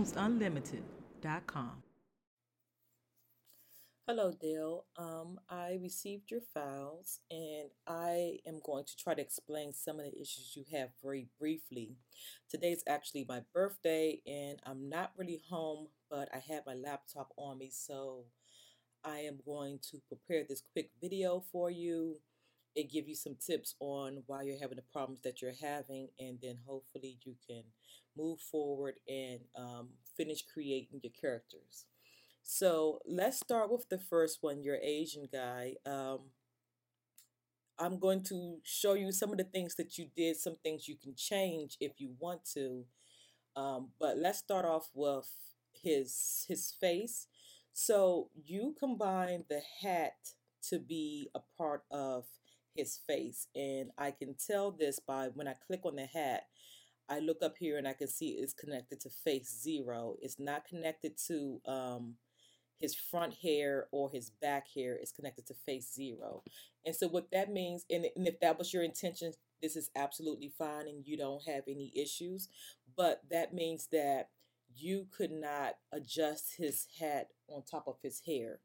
FilmsUnlimited.com. Hello, Dale. I received your files and I am going to try to explain some of the issues you have very briefly. Today's actually my birthday and I'm not really home, but I have my laptop on me, so I am going to prepare this quick video for you and give you some tips on why you're having the problems that you're having, and then hopefully you can move forward and finish creating your characters. So let's start with the first one, your Asian guy. I'm going to show you some of the things that you did, some things you can change if you want to. But let's start off with his face. So you combine the hat to be a part of his face, and I can tell this by when I click on the hat. I look up here and I can see it's connected to face 0. It's not connected to his front hair or his back hair. Is connected to face 0. And so what that means, and if that was your intention, this is absolutely fine and you don't have any issues. But that means that you could not adjust his hat on top of his hair.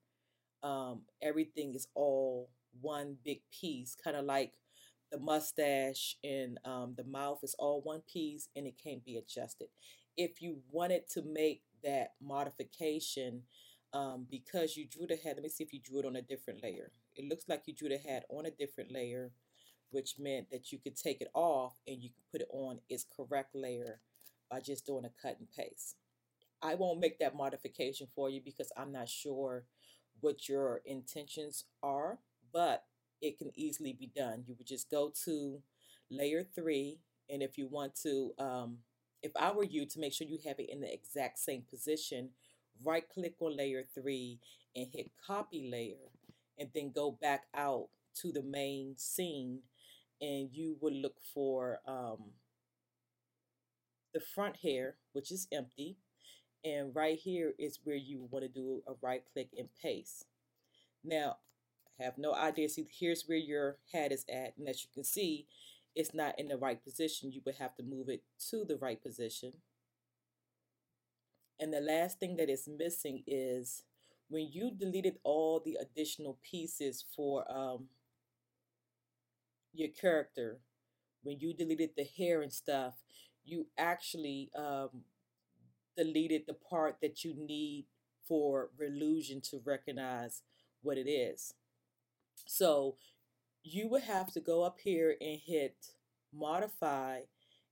Everything is all one big piece, kind of like the mustache and the mouth is all one piece and it can't be adjusted. If you wanted to make that modification, because you drew the hat, let me see if you drew it on a different layer. It looks like you drew the hat on a different layer, which meant that you could take it off and you could put it on its correct layer by just doing a cut and paste. I won't make that modification for you because I'm not sure what your intentions are, but it can easily be done. You would just go to layer 3, and if you want to, if I were you, to make sure you have it in the exact same position, right click on layer 3 and hit copy layer, and then go back out to the main scene, and you would look for the front hair, which is empty, and right here is where you want to do a right click and paste. Now, I have no idea. See, here's where your hat is at, and as you can see, it's not in the right position. You would have to move it to the right position. And the last thing that is missing is when you deleted all the additional pieces for your character, when you deleted the hair and stuff, you actually deleted the part that you need for Relusion to recognize what it is. So you would have to go up here and hit modify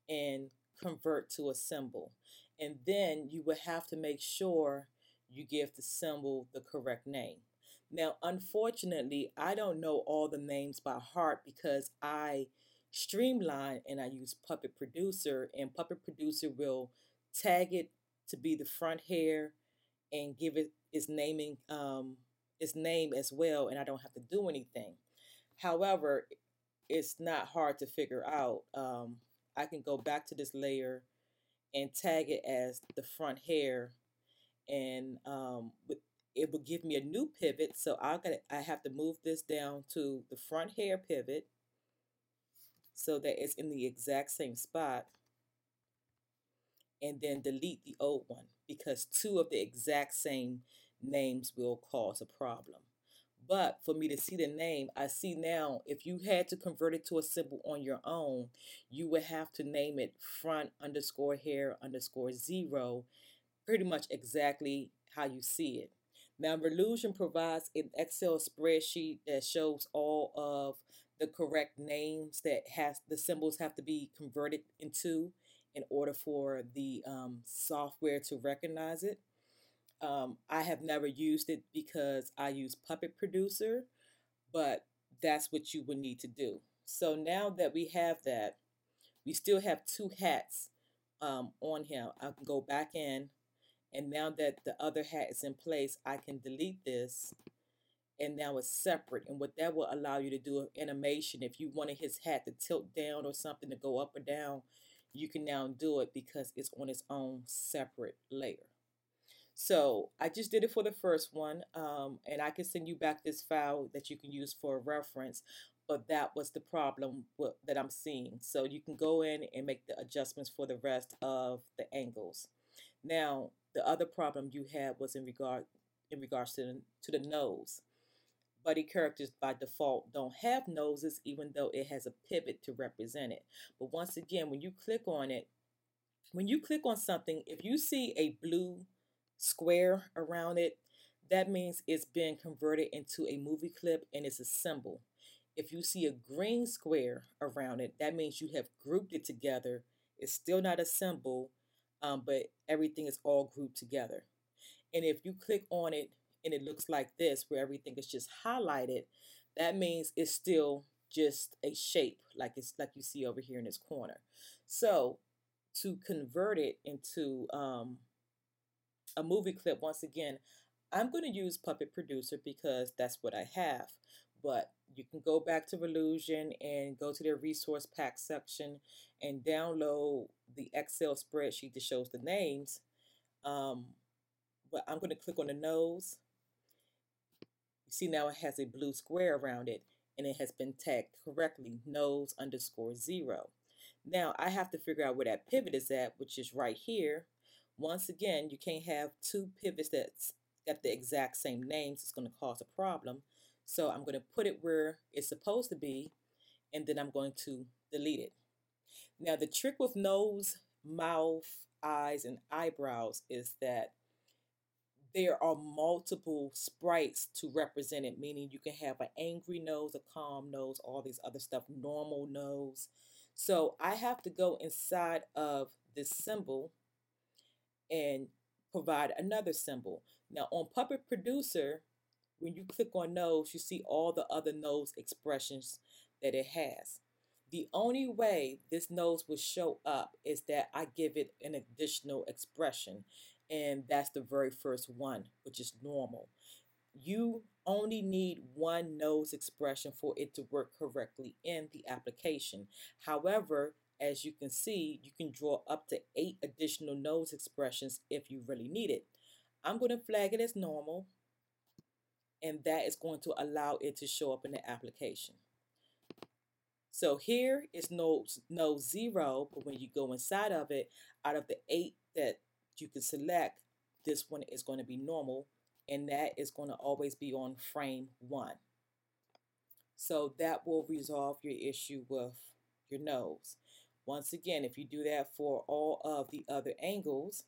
and convert to a symbol. And then you would have to make sure you give the symbol the correct name. Now, unfortunately, I don't know all the names by heart because I streamline and I use Puppet Producer, and Puppet Producer will tag it to be the front hair and give it its name as well, and I don't have to do anything. However, it's not hard to figure out. I can go back to this layer and tag it as the front hair, and it will give me a new pivot. So I have to move this down to the front hair pivot so that it's in the exact same spot, and then delete the old one because two of the exact same names will cause a problem. But for me to see the name, I see now if you had to convert it to a symbol on your own, you would have to name it front underscore hair underscore 0, pretty much exactly how you see it. Now, Relusion provides an Excel spreadsheet that shows all of the correct names that has the symbols have to be converted into in order for the software to recognize it. I have never used it because I use Puppet Producer, but that's what you would need to do. So now that we have that, we still have two hats on him. I can go back in, and now that the other hat is in place, I can delete this, and now it's separate. And what that will allow you to do an animation, if you wanted his hat to tilt down or something to go up or down, you can now do it because it's on its own separate layer. So I just did it for the first one, and I can send you back this file that you can use for a reference, but that was the problem that I'm seeing. So you can go in and make the adjustments for the rest of the angles. Now, the other problem you had was in regards to the nose. Buddy characters by default don't have noses, even though it has a pivot to represent it. But once again, when you click on it, when you click on something, if you see a blue square around it, that means it's been converted into a movie clip and it's a symbol. If you see a green square around it, that means you have grouped it together. It's still not a symbol, but everything is all grouped together. And if you click on it and it looks like this, where everything is just highlighted, that means it's still just a shape, like it's like you see over here in this corner. So to convert it into a movie clip, once again, I'm going to use Puppet Producer because that's what I have. But you can go back to Relusion and go to their resource pack section and download the Excel spreadsheet that shows the names. Um, but I'm going to click on the nose. You see now it has a blue square around it and it has been tagged correctly, nose underscore 0. Now I have to figure out where that pivot is at, which is right here. Once again, you can't have two pivots that's got the exact same names. It's going to cause a problem. So I'm going to put it where it's supposed to be, and then I'm going to delete it. Now the trick with nose, mouth, eyes, and eyebrows is that there are multiple sprites to represent it, meaning you can have an angry nose, a calm nose, all these other stuff, normal nose. So I have to go inside of this symbol and provide another symbol. Now on Puppet Producer, when you click on nose, you see all the other nose expressions that it has. The only way this nose will show up is that I give it an additional expression, and that's the very first one, which is normal. You only need one nose expression for it to work correctly in the application. However, as you can see, you can draw up to 8 additional nose expressions if you really need it. I'm going to flag it as normal, and that is going to allow it to show up in the application. So here is no 0, but when you go inside of it, out of the 8 that you can select, this one is going to be normal, and that is going to always be on frame 1. So that will resolve your issue with your nose. Once again, if you do that for all of the other angles,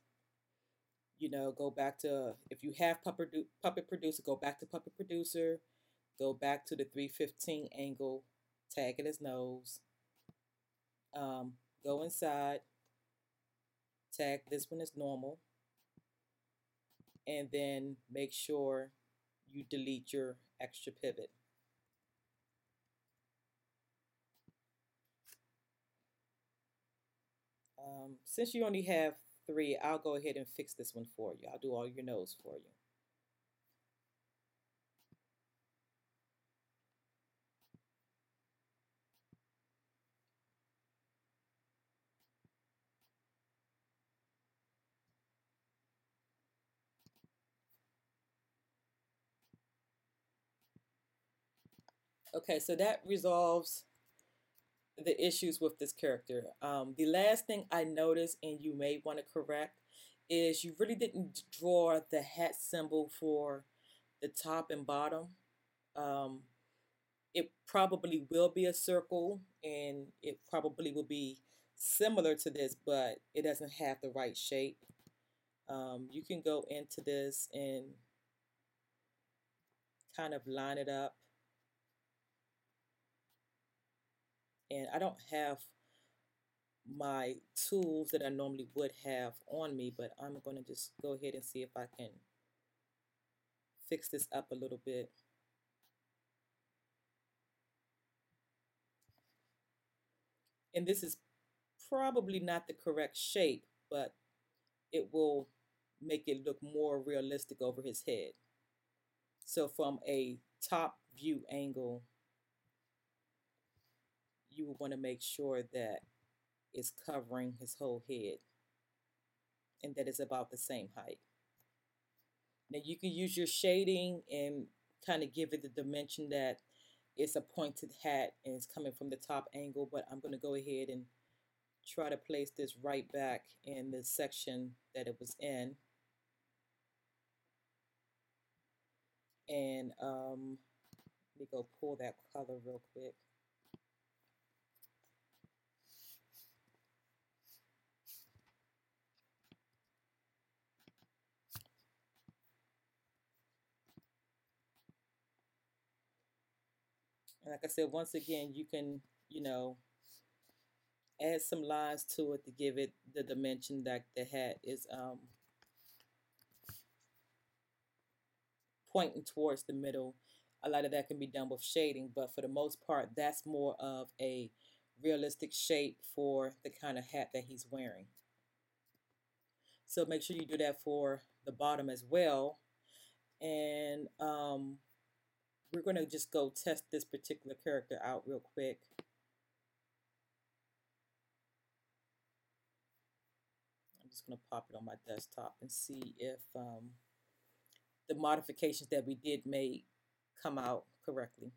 go back to, if you have Puppet Producer, go back to Puppet Producer, go back to the 315 angle, tag it as nose, go inside, tag this one as normal, and then make sure you delete your extra pivot. Since you only have 3, I'll go ahead and fix this one for you. I'll do all your nose for you. Okay, so that resolves the issues with this character. The last thing I noticed, and you may want to correct, is you really didn't draw the hat symbol for the top and bottom. Um, it probably will be a circle, and it probably will be similar to this, but it doesn't have the right shape. You can go into this and kind of line it up. And I don't have my tools that I normally would have on me, but I'm going to just go ahead and see if I can fix this up a little bit. And this is probably not the correct shape, but it will make it look more realistic over his head. So from a top view angle, you would want to make sure that it's covering his whole head and that it's about the same height. Now you can use your shading and kind of give it the dimension that it's a pointed hat and it's coming from the top angle, but I'm going to go ahead and try to place this right back in the section that it was in. And let me go pull that color real quick. And like I said, once again, you can, you know, add some lines to it to give it the dimension that the hat is pointing towards the middle. A lot of that can be done with shading, but for the most part, that's more of a realistic shape for the kind of hat that he's wearing. So make sure you do that for the bottom as well. And we're going to just go test this particular character out real quick. I'm just going to pop it on my desktop and see if the modifications that we did make come out correctly.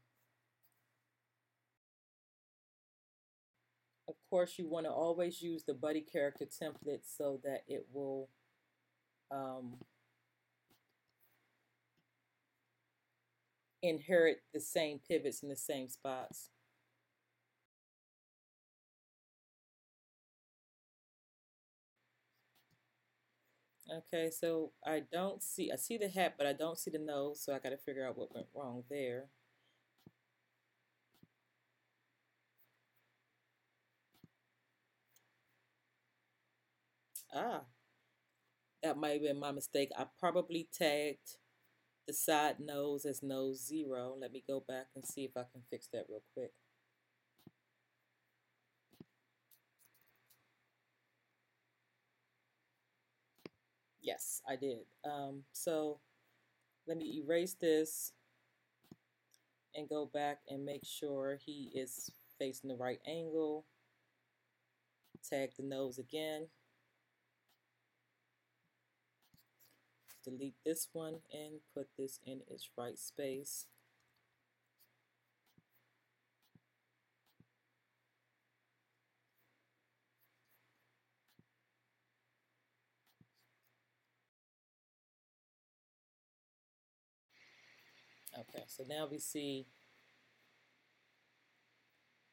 Of course, you want to always use the buddy character template so that it will inherit the same pivots in the same spots. Okay, so I see the hat, but I don't see the nose, so I got to figure out what went wrong there. Ah, that might have been my mistake. I probably tagged the side nose as nose 0. Let me go back and see if I can fix that real quick. Yes, I did. So let me erase this and go back and make sure he is facing the right angle. Tag the nose again. Delete this one and put this in its right space. Okay, so now we see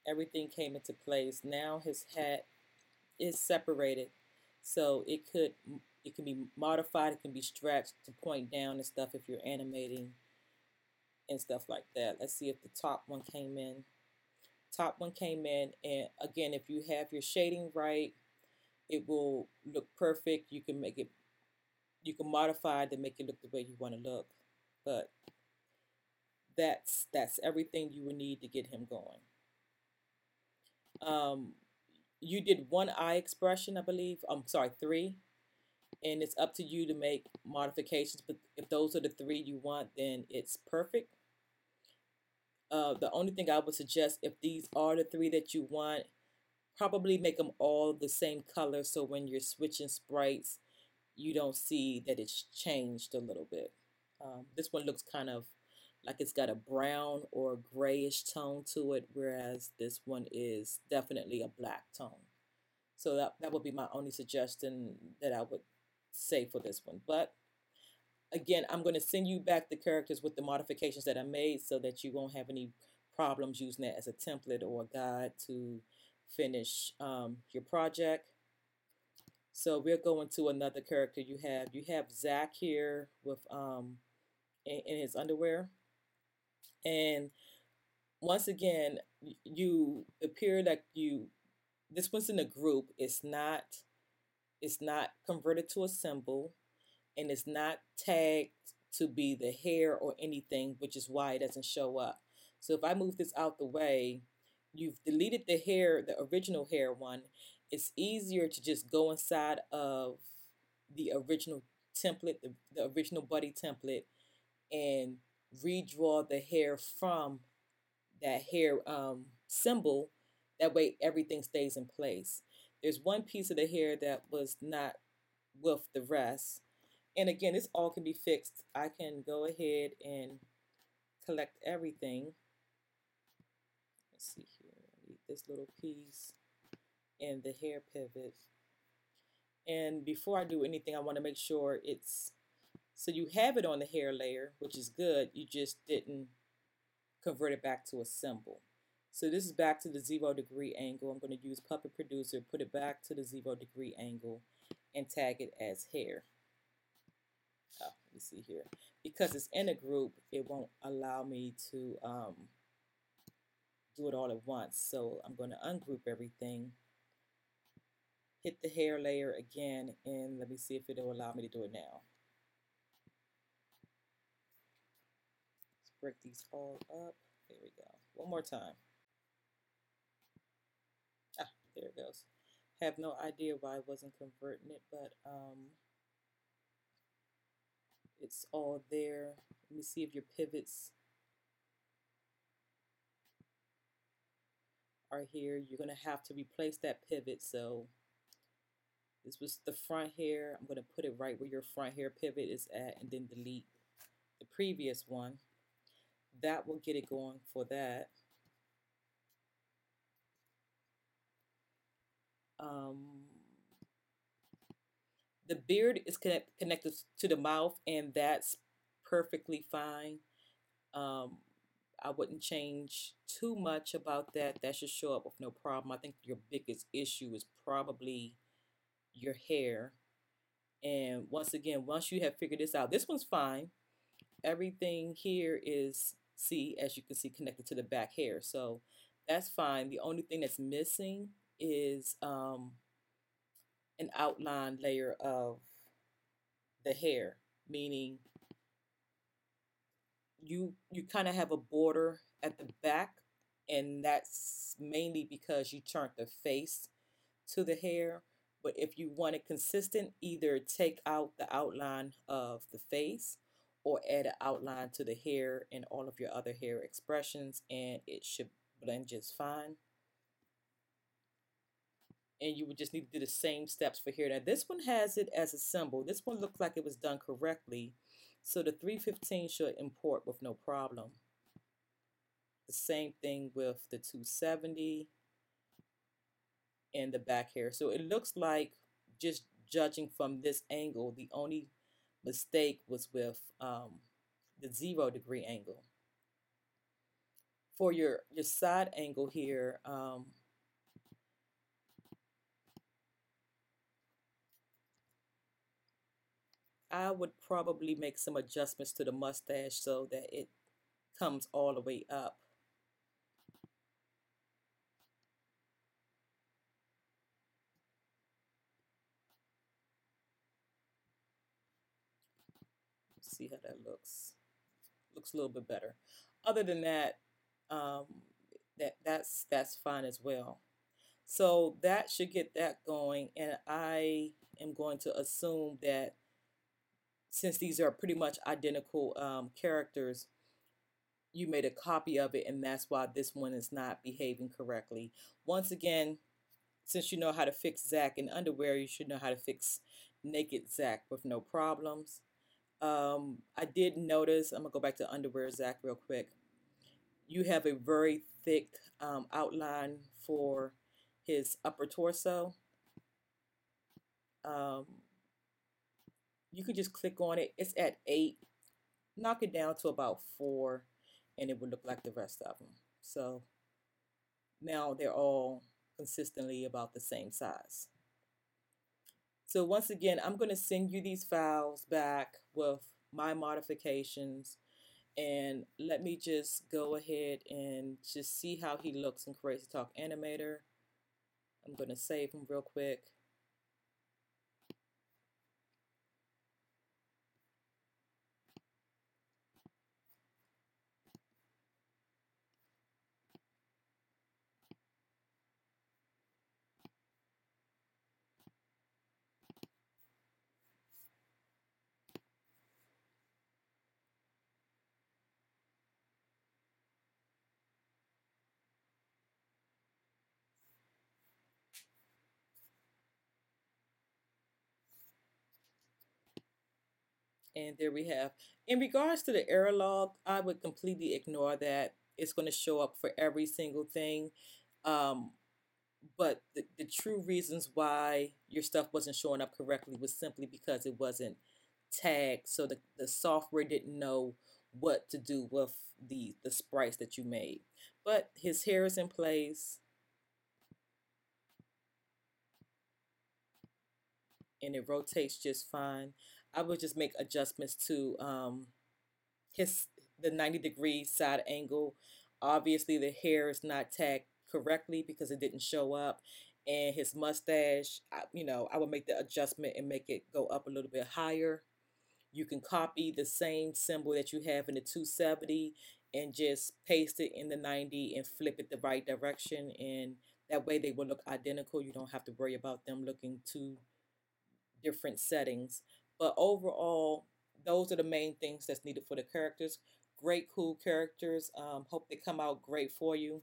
everything came into place. Now his hat is separated, so it can be modified, it can be stretched to point down and stuff if you're animating and stuff like that. Let's see if the top one came in. Top one came in, and again, if you have your shading right, it will look perfect. You can make it, you can modify it to make it look the way you want to look, but that's everything you would need to get him going. You did one eye expression, I believe. I'm sorry, 3, and it's up to you to make modifications. But if those are the 3 you want, then it's perfect. The only thing I would suggest, if these are the 3 that you want, probably make them all the same color, so when you're switching sprites, you don't see that it's changed a little bit. This one looks kind of like it's got a brown or grayish tone to it, whereas this one is definitely a black tone. So that would be my only suggestion that I would say for this one. But again, I'm going to send you back the characters with the modifications that I made so that you won't have any problems using that as a template or a guide to finish your project. So we're going to another character. You have Zach here with in his underwear, and once again, you appear like you. This one's in a group. It's not converted to a symbol, and it's not tagged to be the hair or anything, which is why it doesn't show up. So if I move this out the way, you've deleted the hair, the original hair one. It's easier to just go inside of the original template, the original buddy template, and redraw the hair from that hair symbol. That way everything stays in place. There's one piece of the hair that was not with the rest. And again, this all can be fixed. I can go ahead and collect everything. Let's see here. I need this little piece. and the hair pivot. And before I do anything, I want to make sure it's, so you have it on the hair layer, which is good. You just didn't convert it back to a symbol. So this is back to the 0 degree angle. I'm going to use Puppet Producer, put it back to the 0 degree angle, and tag it as hair. Oh, let me see here. Because it's in a group, it won't allow me to do it all at once. So I'm going to ungroup everything, hit the hair layer again, and let me see if it'll allow me to do it now. Let's break these all up. There we go. One more time. Ah, there it goes. Have no idea why I wasn't converting it, but it's all there. Let me see if your pivots are here. You're going to have to replace that pivot. So this was the front hair. I'm going to put it right where your front hair pivot is at, and then delete the previous one. That will get it going for that. The beard is connected to the mouth, and that's perfectly fine. I wouldn't change too much about that. That should show up with no problem. I think your biggest issue is probably your hair. And once again, once you have figured this out, this one's fine. Everything here is, see, as you can see, connected to the back hair. So that's fine. The only thing that's missing is an outline layer of the hair, meaning you kind of have a border at the back, and that's mainly because you turned the face to the hair. But if you want it consistent, either take out the outline of the face or add an outline to the hair and all of your other hair expressions, and it should blend just fine. And you would just need to do the same steps for here. Now this one has it as a symbol. This one looks like it was done correctly. So the 315 should import with no problem. The same thing with the 270 and the back hair. So it looks like, just judging from this angle, the only mistake was with the 0 degree angle. For your side angle here, I would probably make some adjustments to the mustache so that it comes all the way up. See how that looks. Looks a little bit better. Other than that, um, that's fine as well. So that should get that going, and I am going to assume that since these are pretty much identical characters, you made a copy of it, and that's why this one is not behaving correctly. Once again, since you know how to fix Zach in underwear, you should know how to fix naked Zach with no problems. I did notice, I'm gonna go back to underwear Zach real quick. You have a very thick outline for his upper torso. Um, you could just click on it. It's at 8. Knock it down to about 4, and it would look like the rest of them. So now they're all consistently about the same size. So once again, I'm going to send you these files back with my modifications, and let me just go ahead and just see how he looks in Crazy Talk Animator. I'm going to save him real quick. And there we have. In regards to the error log, I would completely ignore that. It's going to show up for every single thing. Um, but the true reasons why your stuff wasn't showing up correctly was simply because it wasn't tagged. So the software didn't know what to do with the sprites that you made. But his hair is in place and it rotates just fine. I would just make adjustments to his the 90-degree side angle. Obviously the hair is not tagged correctly because it didn't show up, and his mustache, I would make the adjustment and make it go up a little bit higher. You can copy the same symbol that you have in the 270 and just paste it in the 90 and flip it the right direction, and that way they will look identical. You don't have to worry about them looking two different settings. But overall, those are the main things that's needed for the characters. Great, cool characters. Hope they come out great for you.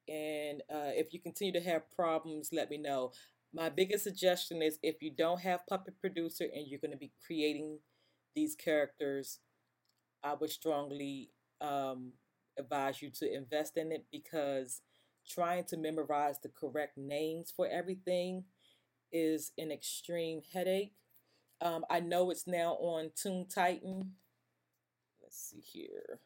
And if you continue to have problems, let me know. My biggest suggestion is, if you don't have Puppet Producer and you're going to be creating these characters, I would strongly advise you to invest in it, because trying to memorize the correct names for everything is an extreme headache. I know it's now on Toon Titan. Let's see here.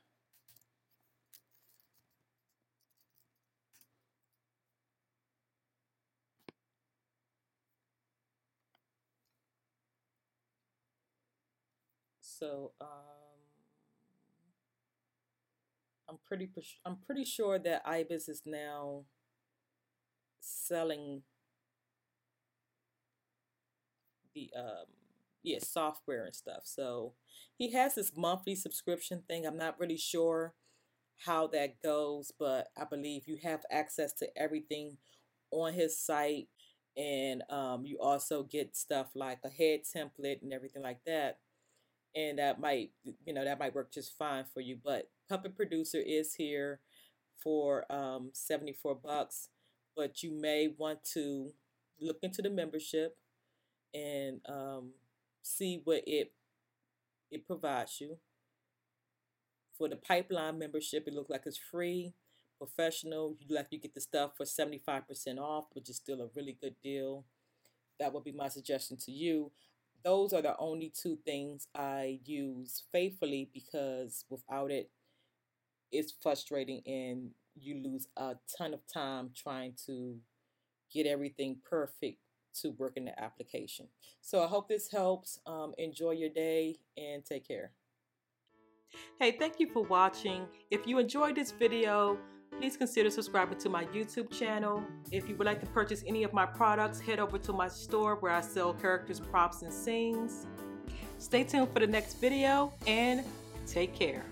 So I'm pretty sure that Ibis is now selling the software and stuff. So he has this monthly subscription thing. I'm not really sure how that goes, but I believe you have access to everything on his site, and you also get stuff like a head template and everything like that. And that might work just fine for you. But Puppet Producer is here for 74 bucks, but you may want to look into the membership and see what it provides you. For the Pipeline membership, it looks like it's free. Professional, you get the stuff for 75% off, which is still a really good deal. That would be my suggestion to you. Those are the only two things I use faithfully, because without it, it's frustrating and you lose a ton of time trying to get everything perfect to work in the application. So I hope this helps. Enjoy your day and take care. Hey, thank you for watching. If you enjoyed this video, please consider subscribing to my YouTube channel. If you would like to purchase any of my products, head over to my store where I sell characters, props, and scenes. Stay tuned for the next video, and take care.